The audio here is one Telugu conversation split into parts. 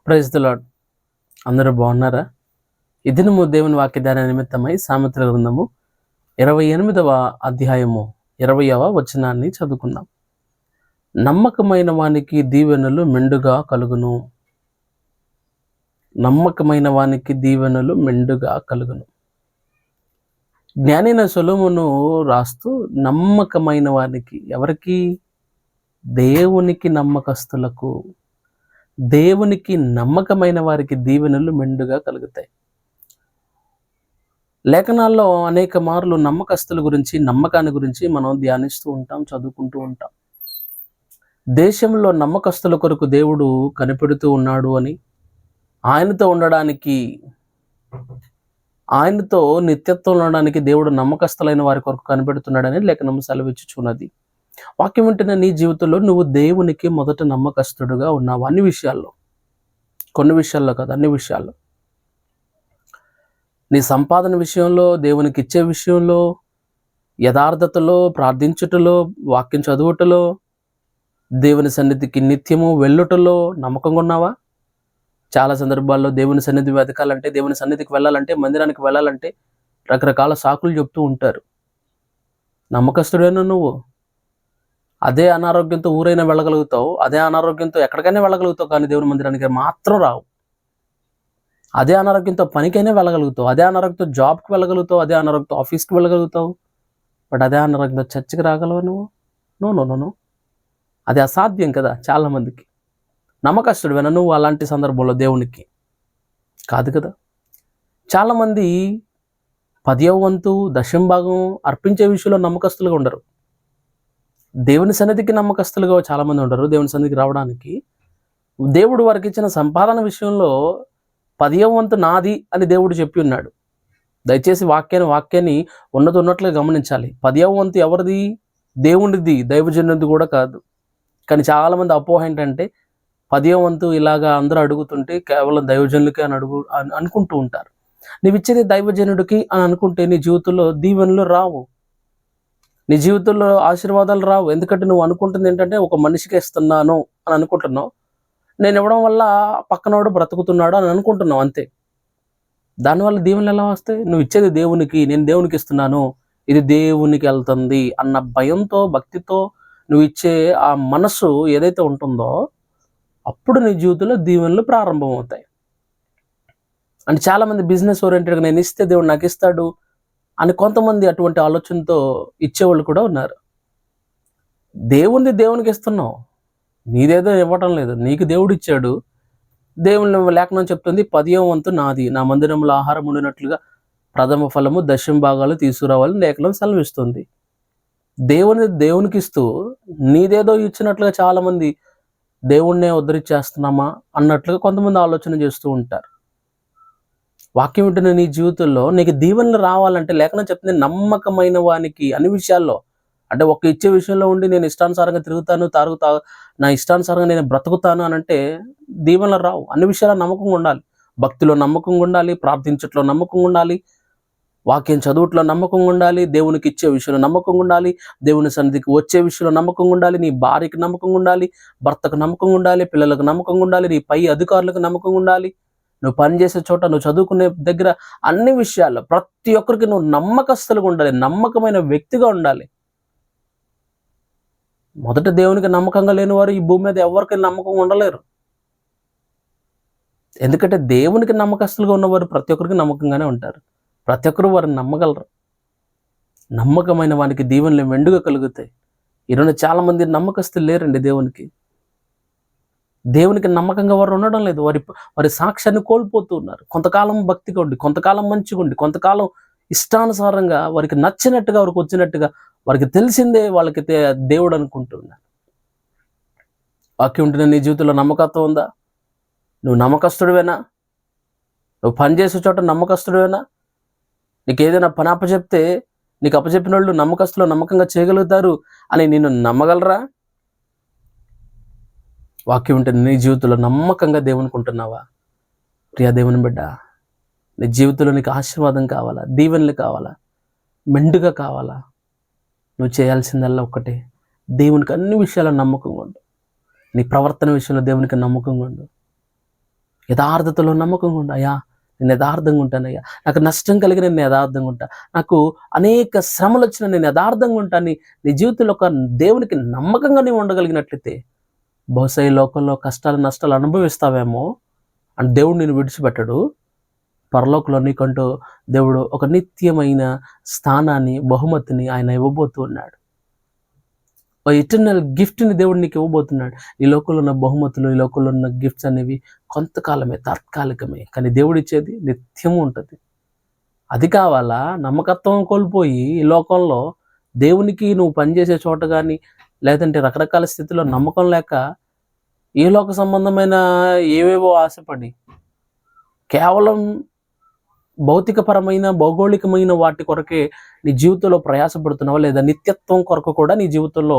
Praise the lord. అందరూ బాగున్నారా? ఈ దినము దేవుని వాక్యదాన నిమిత్తమై సామెతల గ్రంథము 28వ అధ్యాయము 20వ వచనాన్ని చదువుకుందాం. నమ్మకమైన వానికి దీవెనలు మెండుగా కలుగును. నమ్మకమైన వానికి దీవెనలు మెండుగా కలుగును. జ్ఞానైన సొలొమోను రాస్తూ నమ్మకమైన వానికి, ఎవరికి? దేవునికి నమ్మకస్తులకు, దేవునికి నమ్మకమైన వారికి దీవెనలు మెండుగా కలుగుతాయి. లేఖనాల్లో అనేక మార్లు నమ్మకస్తుల గురించి, నమ్మకాన్ని గురించి మనం ధ్యానిస్తూ ఉంటాం, చదువుకుంటూ ఉంటాం. దేశంలో నమ్మకస్తుల కొరకు దేవుడు కనిపెడుతూ ఉన్నాడు అని, ఆయనతో ఉండడానికి, ఆయనతో నిత్యత్వం ఉండడానికి దేవుడు నమ్మకస్తులైన వారి కొరకు కనిపెడుతున్నాడని లేఖనం సెలవిచ్చుచున్నది. వాక్యం వింటున్న నీ జీవితంలో నువ్వు దేవునికి మొదట నమ్మకస్తుడుగా ఉన్నావు. అన్ని విషయాల్లో, కొన్ని విషయాల్లో కాదు, అన్ని విషయాల్లో. నీ సంపాదన విషయంలో, దేవునికి ఇచ్చే విషయంలో, యథార్థతలో, ప్రార్థించుటలో, వాక్యం చదువుటలో, దేవుని సన్నిధికి నిత్యము వెళ్ళుటలో నమ్మకంగా ఉన్నావా? చాలా సందర్భాల్లో దేవుని సన్నిధి వెతకాలంటే, దేవుని సన్నిధికి వెళ్ళాలంటే, మందిరానికి వెళ్ళాలంటే రకరకాల సాకులు చెప్తూ ఉంటారు. నమ్మకస్తుడేనా నువ్వు? అదే అనారోగ్యంతో ఊరైనా వెళ్ళగలుగుతావు, అదే అనారోగ్యంతో ఎక్కడికైనా వెళ్ళగలుగుతావు, కానీ దేవుని మందిరానికి మాత్రం రావు. అదే అనారోగ్యంతో పనికైనా వెళ్ళగలుగుతావు, అదే అనారోగ్యంతో జాబ్కి వెళ్ళగలుగుతావు, అదే అనారోగ్యంతో ఆఫీస్కి వెళ్ళగలుగుతావు, బట్ అదే అనారోగ్యంతో చర్చికి రాగలవా నువ్వు? నో నో నో నో అది అసాధ్యం కదా చాలామందికి. నమ్మకస్తుడివేనా నువ్వు అలాంటి సందర్భంలో దేవునికి? కాదు కదా. చాలామంది 10వ వంతు, 10వ భాగం అర్పించే విషయంలో నమ్మకస్తులుగా ఉండరు. దేవుని సన్నిధికి నమ్మకస్తులుగా చాలామంది ఉండరు. దేవుని సన్నిధికి రావడానికి దేవుడు వారికి ఇచ్చిన సంపాదన విషయంలో 10వ వంతు నాది అని దేవుడు చెప్పి ఉన్నాడు. దయచేసి వాక్యాన్ని ఉన్నట్లుగా గమనించాలి. 10వ వంతు ఎవరిది? దేవునిది, దైవజనుడిది కూడా కాదు. కానీ చాలామంది అపోహ ఏంటంటే 10వ వంతు ఇలాగా అందరూ అడుగుతుంటే కేవలం దైవజనులకే అని అనుకుంటూ ఉంటారు. నీవు ఇచ్చేది దైవజనుడికి అని అనుకుంటే నీ జీవితంలో దీవెనలు రావు, నీ జీవితంలో ఆశీర్వాదాలు రావు. ఎందుకంటే నువ్వు అనుకుంటుంది ఏంటంటే ఒక మనిషికి ఇస్తున్నాను అని అనుకుంటున్నావు, నేను ఇవ్వడం వల్ల పక్కనోడు బ్రతుకుతున్నాడు అని అనుకుంటున్నావు, అంతే. దానివల్ల దీవెనలు ఎలా వస్తాయి? నువ్వు ఇచ్చేది దేవునికి, నేను దేవునికి ఇస్తున్నాను, ఇది దేవునికి వెళ్తుంది అన్న భయంతో, భక్తితో నువ్వు ఇచ్చే ఆ మనసు ఏదైతే ఉంటుందో అప్పుడు నీ జీవితంలో దీవెనలు ప్రారంభమవుతాయి. అంటే చాలామంది బిజినెస్ ఓరియంటెడ్గా నేను ఇస్తే దేవుడు నాకు ఇస్తాడు అని కొంతమంది అటువంటి ఆలోచనతో ఇచ్చేవాళ్ళు కూడా ఉన్నారు. దేవునికి ఇస్తున్నావు, నీదేదో ఇవ్వటం లేదు, నీకు దేవుడు ఇచ్చాడు. దేవుని లేఖనం చెప్తుంది 10వ వంతు నాది, నా మందిరంలో ఆహారం ఉండినట్లుగా ప్రథమ ఫలము 10వ భాగాలు తీసుకురావాలని లేఖనం సెలవిస్తుంది. దేవునికి ఇస్తూ నీదేదో ఇచ్చినట్లుగా చాలామంది దేవుణ్ణే ఉద్ధరించేస్తున్నామా అన్నట్లుగా కొంతమంది ఆలోచన చేస్తూ ఉంటారు. వాక్యం వింటున్న నీ జీవితంలో నీకు దీవెనలు రావాలంటే లేఖనం చెప్తుంది నమ్మకమైన వానికి అన్ని విషయాల్లో. అంటే ఒక ఇచ్చే విషయంలో ఉండి నేను ఇష్టానుసారంగా తిరుగుతాను, నా ఇష్టానుసారంగా నేను బ్రతుకుతాను అని అంటే దీవెనలు రావు. అన్ని విషయాల్లో నమ్మకంగా ఉండాలి. భక్తిలో నమ్మకంగా ఉండాలి, ప్రార్థించట్లో నమ్మకంగా ఉండాలి, వాక్యం చదువుట్లో నమ్మకంగా ఉండాలి, దేవునికి ఇచ్చే విషయంలో నమ్మకంగా ఉండాలి, దేవుని సన్నిధికి వచ్చే విషయంలో నమ్మకంగా ఉండాలి, నీ భార్యకి నమ్మకంగా ఉండాలి, భర్తకు నమ్మకంగా ఉండాలి, పిల్లలకు నమ్మకంగా ఉండాలి, నీ పై అధికారులకు నమ్మకంగా ఉండాలి, నువ్వు పనిచేసే చోట, నువ్వు చదువుకునే దగ్గర, అన్ని విషయాల్లో ప్రతి ఒక్కరికి నువ్వు నమ్మకస్తులుగా ఉండాలి, నమ్మకమైన వ్యక్తిగా ఉండాలి. మొదట దేవునికి నమ్మకంగా లేని వారు ఈ భూమి మీద ఎవరికి నమ్మకంగా ఉండలేరు. ఎందుకంటే దేవునికి నమ్మకస్తులుగా ఉన్నవారు ప్రతి ఒక్కరికి నమ్మకంగానే ఉంటారు. ప్రతి ఒక్కరు వారిని నమ్మగలరు. నమ్మకమైన వానికి దీవెనలు మెండుగా కలుగుతాయి. ఈరోజు చాలామంది నమ్మకస్తులు లేరండి. దేవునికి నమ్మకంగా వారు ఉండడం లేదు. వారి సాక్ష్యాన్ని కోల్పోతూ ఉన్నారు. కొంతకాలం భక్తిగా ఉండి, కొంతకాలం మంచిగా ఉండి, కొంతకాలం ఇష్టానుసారంగా వారికి నచ్చినట్టుగా, వారికి వచ్చినట్టుగా, వారికి తెలిసిందే వాళ్ళకి దేవుడు అనుకుంటున్నారు. వాక్యం ఉంటున్న నీ జీవితంలో నమ్మకత్వం ఉందా? నువ్వు నమ్మకస్తుడివేనా? నువ్వు పనిచేసే చోట నమ్మకస్తుడివేనా? నీకు ఏదైనా పని అప్పచెప్తే నీకు అప్పచెప్పిన వాళ్ళు నమ్మకస్తులు నమ్మకంగా చేయగలుగుతారు అని నేను నమ్మగలరా? వాక్యం ఉంటే నీ జీవితంలో నమ్మకంగా దేవునికి ఉంటున్నావా? ప్రియా దేవుని బిడ్డ, నీ జీవితంలో నీకు ఆశీర్వాదం కావాలా, దీవెనలు కావాలా, మెండుగా కావాలా? నువ్వు చేయాల్సిందల్లా ఒక్కటే, దేవునికి అన్ని విషయాల్లో నమ్మకంగా ఉండు. నీ ప్రవర్తన విషయంలో దేవునికి నమ్మకంగా ఉండు. యథార్థతలో నమ్మకంగా ఉండు. అయ్యా నేను యథార్థంగా ఉంటానయ్యా, నాకు నష్టం కలిగి నేను యథార్థంగా ఉంటా, నాకు అనేక శ్రమలు వచ్చినా నేను యథార్థంగా ఉంటాను. నీ జీవితంలో ఒక దేవునికి నమ్మకంగా నీవు ఉండగలిగినట్లయితే బహుశా ఈ లోకంలో కష్టాలు నష్టాలు అనుభవిస్తావేమో అని దేవుడు నేను విడిచిపెట్టడు. పరలోకంలో నీకంటూ దేవుడు ఒక నిత్యమైన స్థానాన్ని, బహుమతిని ఆయన ఇవ్వబోతూ ఉన్నాడు. ఒక ఇటర్నల్ గిఫ్ట్ని దేవుడు నీకు ఇవ్వబోతున్నాడు. ఈ లోకంలో ఉన్న బహుమతులు, ఈ లోకంలో ఉన్న గిఫ్ట్స్ అనేవి కొంతకాలమే, తాత్కాలికమే. కానీ దేవుడు ఇచ్చేది నిత్యము ఉంటుంది. అది కావాలా? నమ్మకత్వం కోల్పోయి ఈ లోకంలో దేవునికి నువ్వు పనిచేసే చోట కానీ, లేదంటే రకరకాల స్థితిలో నమ్మకం లేక ఈ లోక సంబంధమైన ఏవేవో ఆశపడి కేవలం భౌతికపరమైన, భౌగోళికమైన వాటి కొరకే నీ జీవితంలో ప్రయాసపడుతున్నావా? లేదా నిత్యత్వం కొరకు కూడా నీ జీవితంలో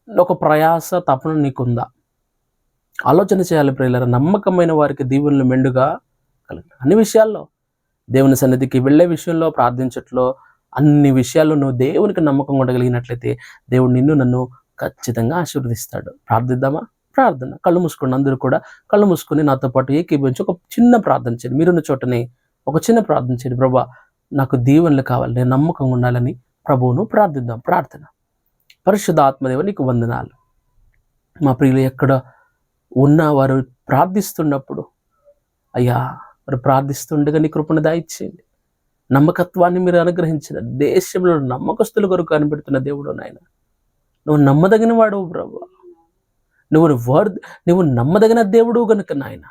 ఒక ప్రయాస, తపన నీకుందా? ఆలోచన చేయాలి ప్రియులారా. నమ్మకమైన వారికి దీవెనలు మెండుగా కలిగిన అన్ని విషయాల్లో, దేవుని సన్నిధికి వెళ్ళే విషయంలో, ప్రార్థించట్లో, అన్ని విషయాల్లో నువ్వు దేవునికి నమ్మకంగా ఉండగలిగినట్లయితే దేవుడు నిన్ను నన్ను ఖచ్చితంగా ఆశీర్వదిస్తాడు. ప్రార్థిద్దామా? ప్రార్థన. కళ్ళు మూసుకోండి. అందరూ కూడా కళ్ళు మూసుకొని నాతో పాటు ఏకీభవించి ఒక చిన్న ప్రార్థన చేయండి. మీరున్న చోటనే ఒక చిన్న ప్రార్థన చేయండి. ప్రభువా నాకు దీవెనలు కావాలి, నేను నమ్మకంగా ఉండాలని ప్రభువును ప్రార్థిద్దాం. ప్రార్థన. పరిశుద్ధ ఆత్మదేవ నీకు వందనాలు. మా ప్రియులు ఎక్కడ ఉన్నా వారు ప్రార్థిస్తున్నప్పుడు అయ్యా వారు ప్రార్థిస్తుండగా నీ కృపను దయచేయండి. నమ్మకత్వాన్ని మీరు అనుగ్రహించిన దేశంలో నమ్మకస్తుల కొరకు కనిపెడుతున్న దేవుడు నాయన, నువ్వు నమ్మదగిన వాడు ప్రభు, నువ్వు నమ్మదగిన దేవుడు కనుక నాయన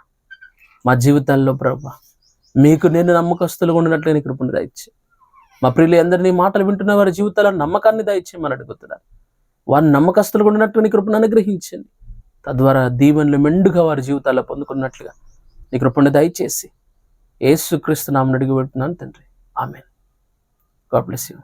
మా జీవితాల్లో ప్రభు మీకు నేను నమ్మకస్తులుగా ఉండినట్లే నీ కృపను దయచే. మా ప్రియులు అందరినీ మాటలు వింటున్న వారి జీవితాల్లో నమ్మకాన్ని దయచేయమని అడుగుతున్నారు. వారు నమ్మకస్తులుగా ఉండినట్లు నీ కృపను అనుగ్రహించండి. తద్వారా దీవెనలు మెండుగా వారి జీవితాల్లో పొందుకున్నట్లుగా నీ కృపను దయచేసి యేసుక్రీస్తు నామమున అడిగి పెడుతున్నాను తండ్రి. ఆమేన్. God bless you.